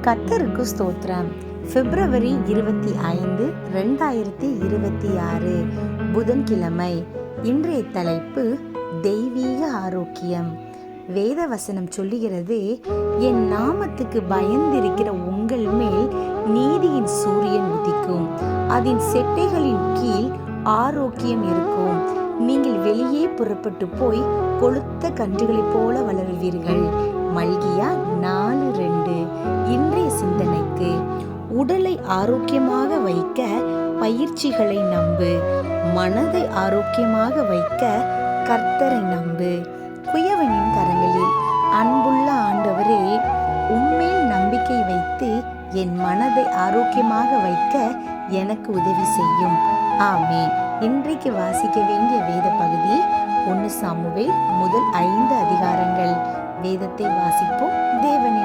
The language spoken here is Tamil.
கர்த்தருக்கு ஸ்தோத்திரம். பிப்ரவரி 25, 2026 புதன்கிழமை. இன்றைய தலைப்பு தெய்வீக ஆரோக்கியம். வேத வசனம் சொல்லுகிறது, என் நாமத்துக்கு பயந்திருக்கிற உங்கள் மேல் நீதியின் சூரியன் உதிக்கும், அதன் செட்டைகளின் கீழ் ஆரோக்கியம் இருக்கும். நீங்கள் வெளியே புறப்பட்டு போய் கொழுத்த கன்றுகளைப் போல வளருவீர்கள். மல்கியா 4:2. இன்றைய சிந்தனைக்கு, உடலை ஆரோக்கியமாக வைக்க பயிற்சிகளை நம்பு, மனதை ஆரோக்கியமாக வைக்க கர்த்தரை நம்பு. குயவனின் கரங்களில். அன்புள்ள ஆண்டவரே, உம்மேல் நம்பிக்கை வைத்து என் மனதை ஆரோக்கியமாக வைக்க எனக்கு உதவி செய்யும். ஆமென். இன்றைக்கு வாசிக்க வேண்டிய வேத பகுதி 1 சாமுவேல் முதல் 5 அதிகாரங்கள். வேதத்தை வாசிப்போம். தேவனை